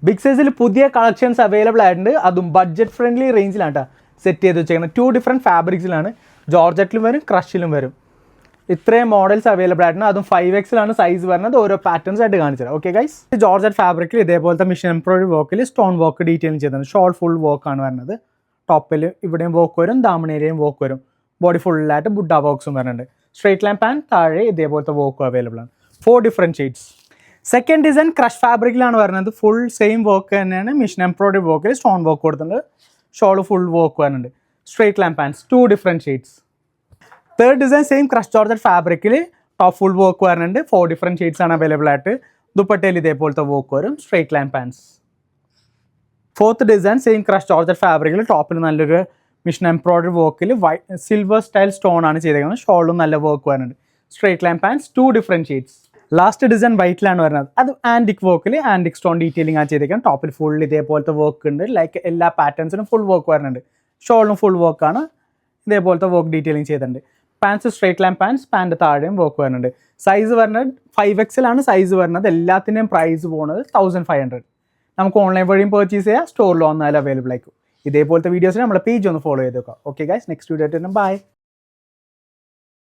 Big സൈസിൽ പുതിയ collections available ആയിട്ടുണ്ട്. അതും ബഡ്ജറ്റ് ഫ്രണ്ട്ലി റേഞ്ചിലാണ് കേട്ടോ സെറ്റ് ചെയ്ത് വെച്ചേക്കുന്നത്. 2 ഡിഫറെൻറ്റ് ഫാബ്രിക്സിലാണ്, ജോർജറ്റിലും വരും ക്രഷിലും വരും. ഇത്രയും മോഡൽസ് അവൈലബിൾ ആയിട്ടുണ്ട്. അതും 5Xലാണ് സൈസ് വരുന്നത്. ഓരോ പാറ്റേൺസ് ആയിട്ട് കാണിച്ചത്. ഓക്കെ ഗൈസ്, ജോർജറ്റ് ഫാബ്രിക്കിൽ ഇതേപോലത്തെ മിഷൻ എംബ്രോയിഡറി വർക്കിൽ സ്റ്റോൺ വർക്ക് ഡീറ്റെയിലിംഗ് ചെയ്തിട്ടുണ്ട്. ഷോൾ ഫുൾ വർക്കാണ് വരുന്നത്. ടോപ്പിൽ ഇവിടെയും വർക്ക് വരും, ദാമണേരിയും വർക്ക് വരും. ബോഡി ഫുള്ളായിട്ട് ബുഡ വർക്ക്സും വരുന്നുണ്ട്. സ്ട്രേറ്റ് ലൈൻ പാൻറ് താഴെ ഇതേപോലത്തെ വർക്ക് അവൈലബിൾ ആണ്. 4 different shades. Second design crush ഫാബ്രിക്കിലാണ് വരുന്നത്. ഫുൾ സെയിം വർക്ക് തന്നെയാണ്. മിഷൻ എംബ്രോയിഡറി വർക്കിൽ സ്റ്റോൺ വർക്ക് കൊടുത്തിട്ടുണ്ട്. ഷോൾ ഫുൾ വർക്ക് വരുന്നുണ്ട്. Straight line pants 2 different shades. Third design same crush georgette ഫാബ്രിക്കിൽ ടോപ്പ് ഫുൾ വർക്ക് വരുന്നുണ്ട്. 4 ഡിഫറെൻറ്റ് ഷെയ്ഡ്സ് ആണ് അവൈലബിൾ ആയിട്ട്. ദുപ്പട്ടയിൽ ഇതേപോലത്തെ വർക്ക് വരും. Straight line pants. Fourth design same crush georgette ഫാബ്രിക്കിൽ ടോപ്പിൽ നല്ലൊരു മിഷൻ എംബ്രോയിഡറി വർക്കിൽ സിൽവർ സ്റ്റൈൽ സ്റ്റോൺ ആണ് ചെയ്തേക്കുന്നത്. ഷോളും നല്ല വർക്ക് വരുന്നുണ്ട്. Straight line pants 2 different shades. Last design വൈറ്റിലാണ് വരുന്നത്. അത് ആൻറ്റിക് വർക്കിൽ ആൻറ്റിക് സ്റ്റോൺ ഡീറ്റെയിലിംഗ് ആണ് ചെയ്തേക്കുന്നത്. ടോപ്പിൽ ഫുൾ ഇതേപോലത്തെ വർക്ക് ഉണ്ട്. ലൈക്ക് എല്ലാ പാറ്റേൺസിനും ഫുൾ വർക്ക് വരുന്നുണ്ട്. ഷോളിനും ഫുൾ വർക്കാണ്. ഇതേപോലത്തെ വർക്ക് ഡീറ്റെയിലിംഗ് ചെയ്തിട്ടുണ്ട്. Pants straight line pants, pant താഴെയും വർക്ക് വരുന്നുണ്ട്. സൈസ് വരുന്നത് 5Xലാണ് സൈസ് വരുന്നത്. എല്ലാത്തിൻ്റെയും പ്രൈസ് പോകുന്നത് 1500. നമുക്ക് ഓൺലൈൻ വഴിയും പർച്ചേസ് ചെയ്യാം, സ്റ്റോറിൽ വന്നാലും അവൈലബിൾ ആയിരിക്കും. ഇതേപോലത്തെ വീഡിയോസിന് നമ്മുടെ പേജ് ഒന്ന് ഫോളോ ചെയ്ത് നോക്കാം. ഓക്കെ ഗൈസ്, നെക്സ്റ്റ് വീഡിയോ ആയിട്ട് ബൈ.